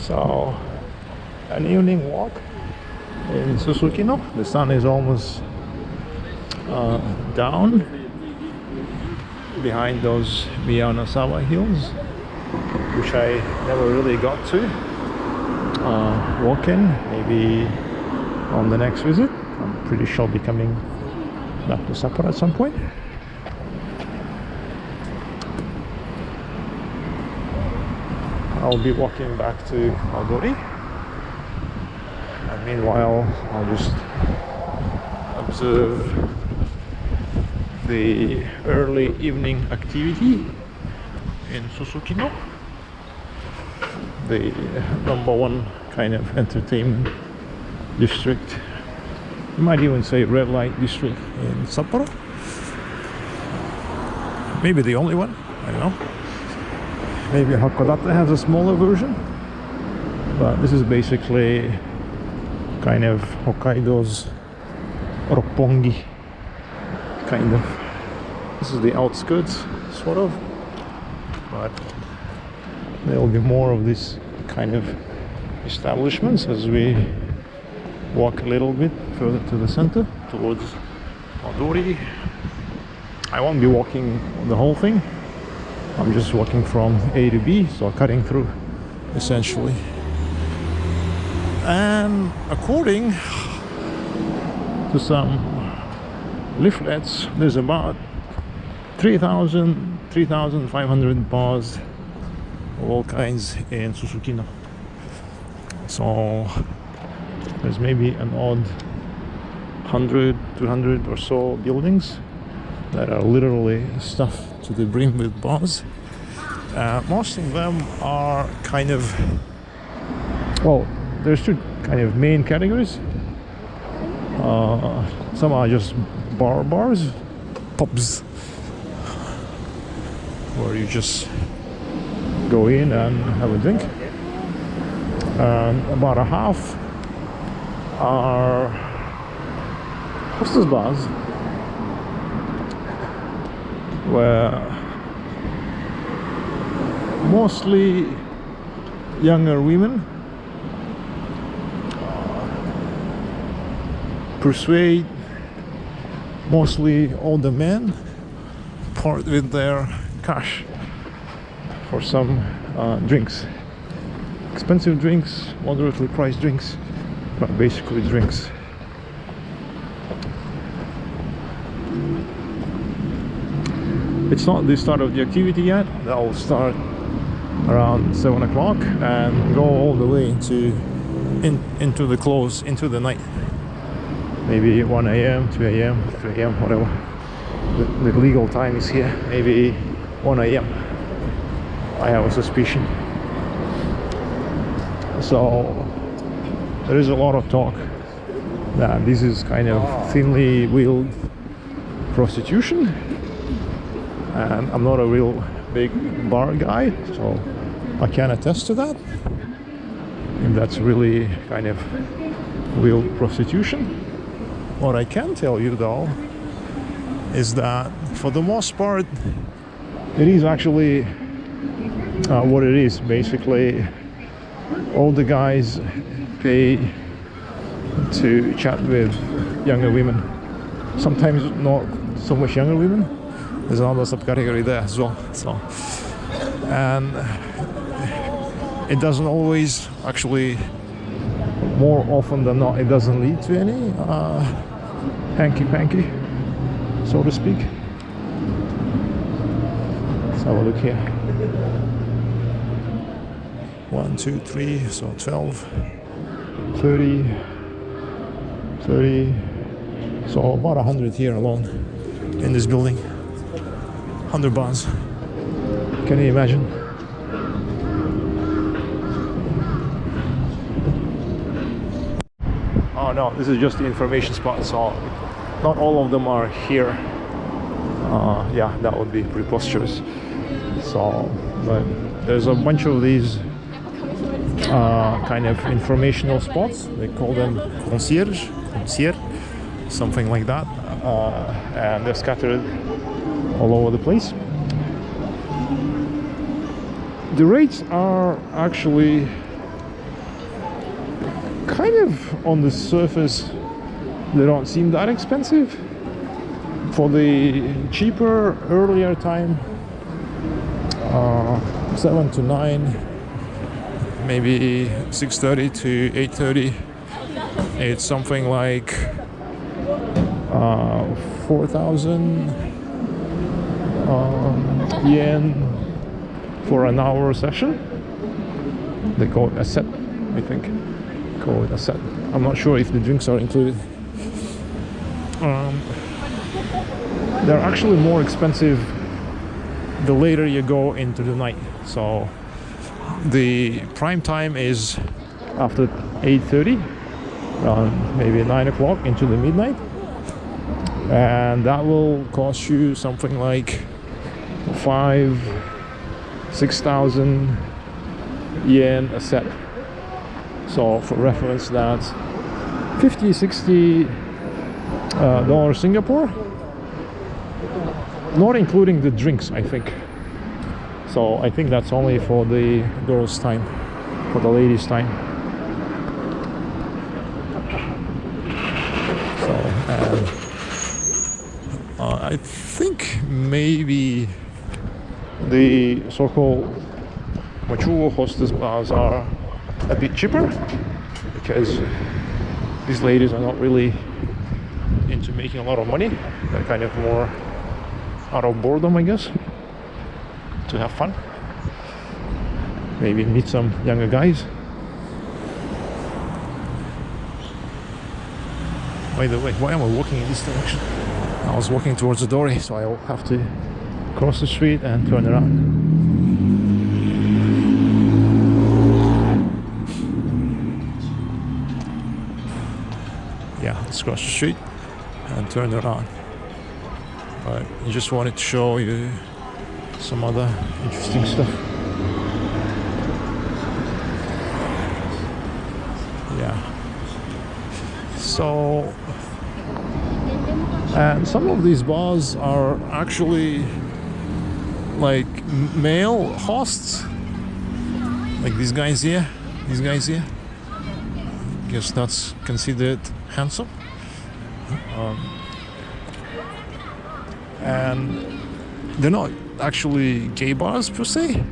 So, an evening walk in Susukino. The sun is almost down behind those Miyanasawa hills, which I never really got to walk in. Maybe on the next visit. I'm pretty sure I'll be coming back to Sapporo at some point. I'll be walking back to Aldori, and meanwhile I'll just observe the early evening activity in Susukino, the #1 kind of entertainment district. You might even say red light district in Sapporo. Maybe the only one, I don't know. Maybe Hakodate has a smaller version, but this is basically kind of Hokkaido's Roppongi, kind of. This is the outskirts, sort of, but there will be more of these kind of establishments as we walk a little bit further to the center towards Odori. I won't be walking the whole thing. I'm just walking from A to B, so cutting through essentially. And according to some leaflets, there's about 3,500 bars of all kinds in Susukino. So there's maybe an odd 100, 200 or so buildings that are literally stuffed to the brim with bars. Most of them are kind of, well, there's two kind of main categories. Some are just bars, pubs, where you just go in and have a drink. About a half are hostess bars, where mostly younger women persuade mostly older men part with their cash for some drinks. Expensive drinks, moderately priced drinks, but basically drinks. It's not the start of the activity yet. That will start around 7 o'clock and go all the way into the close, into the night. Maybe 1 a.m., 2 a.m., 3 a.m., whatever. The legal time is here. Maybe 1 a.m. I have a suspicion. So there is a lot of talk that this is kind of thinly veiled prostitution. And I'm not a real big bar guy, so I can attest to that. And that's really kind of real prostitution. What I can tell you though is that for the most part it is actually what it is. Basically all the guys pay to chat with younger women, sometimes not so much younger women. There's another subcategory there as well. So, and it doesn't always, actually, more often than not, it doesn't lead to any hanky-panky, so to speak. Let's have a look here. 1, 2, 3, so 12, 30, so about 100 here alone in this building. 100 bars. Can you imagine? Oh no, this is just the information spot, so not all of them are here. Yeah, that would be preposterous. So, but there's a bunch of these kind of informational spots. They call them concierge, something like that, and they're scattered all over the place. The rates are actually kind of on the surface they don't seem that expensive. For the cheaper earlier time, 7 to 9, maybe 6:30 to 8:30, it's something like 4,000 yen for an hour session. They call it a set, I think. Call it a set. I'm not sure if the drinks are included. They're actually more expensive the later you go into the night. So the prime time is after 8:30, maybe 9 o'clock into the midnight, and that will cost you something like 6,000 yen a set. So for reference, that's 50-60 dollars Singapore, not including the drinks, I think. So I think that's only for the girls' time, for the ladies' time. So I think maybe the so-called mature hostess bars are a bit cheaper because these ladies are not really into making a lot of money. They're kind of more out of boredom, I guess, to have fun, maybe meet some younger guys. By the way, why am I walking in this direction? I was walking towards the dory, so I'll have to cross the street and turn around. Yeah, let's cross the street and turn around. But I just wanted to show you some other interesting stuff. Yeah. So, and some of these bars are actually like male hosts, like these guys here. I guess that's considered handsome. And they're not actually gay bars per se.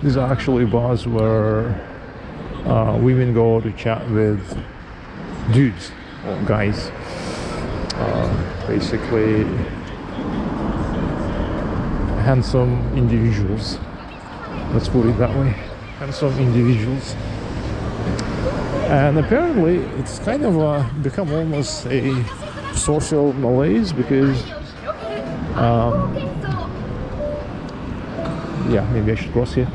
These are actually bars where women go to chat with dudes or guys. Basically handsome individuals, let's put it that way. Handsome individuals. And apparently it's kind of become almost a social malaise because yeah, maybe I should cross here.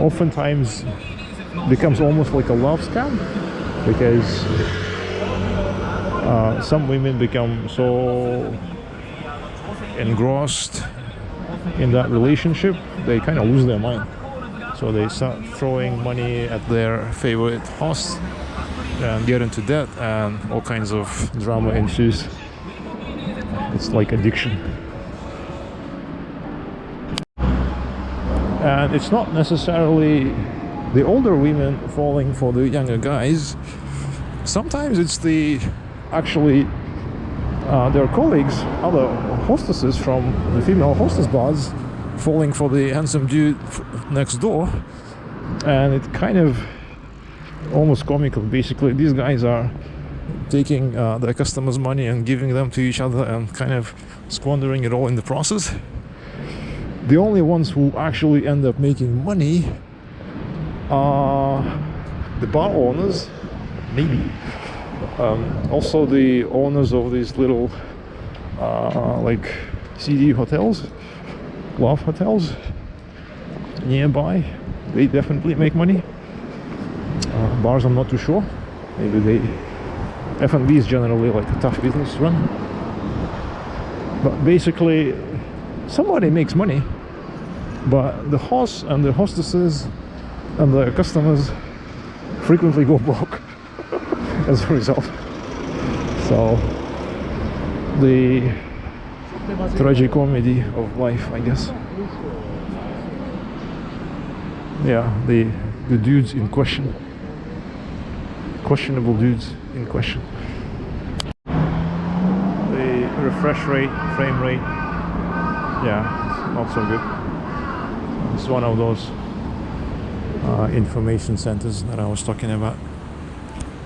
Oftentimes becomes almost like a love scam because some women become so engrossed in that relationship they kind of lose their mind, so they start throwing money at their favorite host and get into debt, and all kinds of drama ensues. It's like addiction. And it's not necessarily the older women falling for the younger guys. Sometimes it's actually their colleagues, other hostesses from the female hostess bars, falling for the handsome dude next door. And it kind of almost comical. Basically, these guys are taking their customers' money and giving them to each other and kind of squandering it all in the process. The only ones who actually end up making money are the bar owners, maybe. Also the owners of these little like CD hotels, love hotels nearby, they definitely make money. Bars, I'm not too sure. Maybe F&B is generally like a tough business to run. But basically, somebody makes money, but the hosts and the hostesses and the customers frequently go broke as a result. So, the tragicomedy of life, I guess. Yeah, the dudes in question. questionable dudes in question. The refresh rate, frame rate, yeah, it's not so good. It's one of those information centers that I was talking about.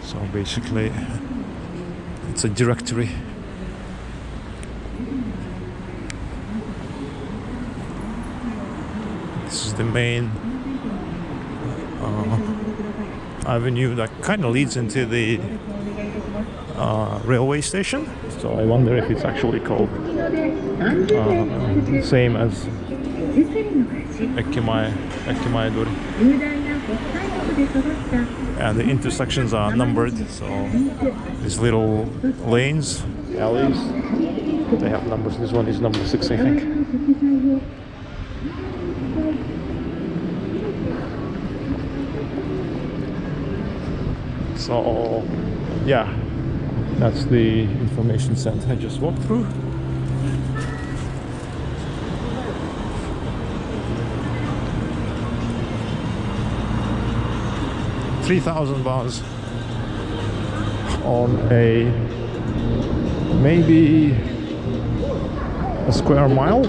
So basically, it's a directory. This is the main avenue that kind of leads into the railway station. So I wonder if it's actually called the same as Ekimae-dori. And the intersections are numbered, so these little lanes, alleys, they have numbers. This one is number 6, I think. So, yeah, that's the information center I just walked through. $3,000 on a maybe a square mile,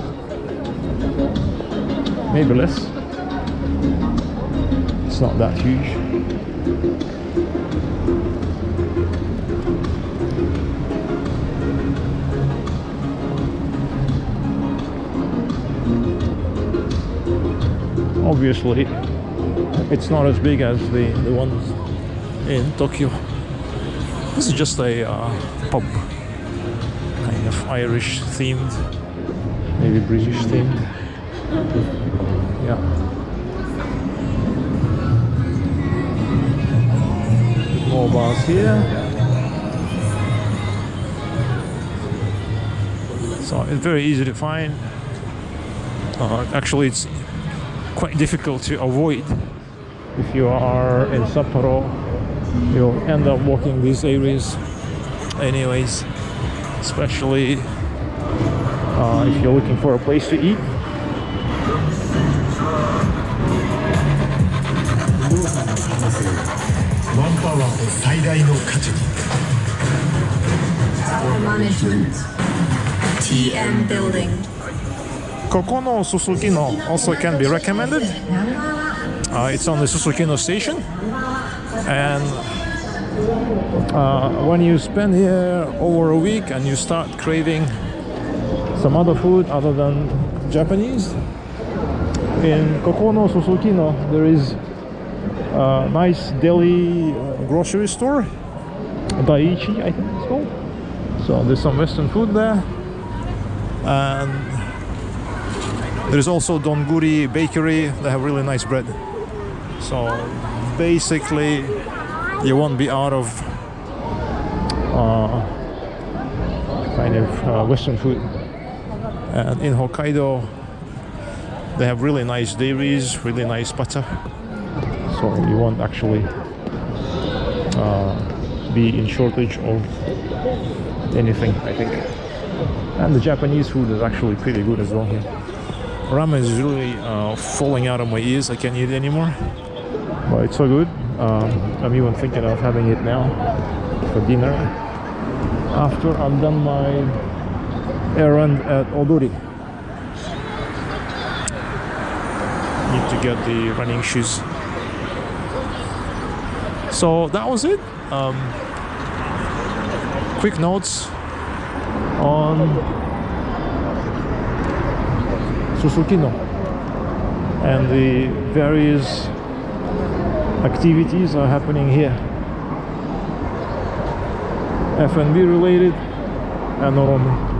maybe less. It's not that huge. Obviously, it's not as big as the ones in Tokyo. This is just a pub, kind of Irish themed, maybe British themed. Yeah. More bars here. So it's very easy to find. Actually, it's quite difficult to avoid. If you are in Sapporo, you'll end up walking these areas anyways, especially if you're looking for a place to eat. Management TM building. Kokono Susukino also can be recommended. It's on the Susukino station, and when you spend here over a week and you start craving some other food other than Japanese, in Kokono Susukino there is a nice deli grocery store, Daiichi I think it's called. So there's some Western food there, and there's also Donguri Bakery. They have really nice bread. So basically, you won't be out of kind of Western food. And in Hokkaido, they have really nice dairies, really nice butter. So you won't actually be in shortage of anything, I think. And the Japanese food is actually pretty good as well here. Ramen is really falling out of my ears. I can't eat it anymore. But it's so good. I'm even thinking of having it now for dinner after I've done my errand at Odori. Need to get the running shoes. So that was it. Quick notes on Susukino and the various activities are happening here, F&B related and not only.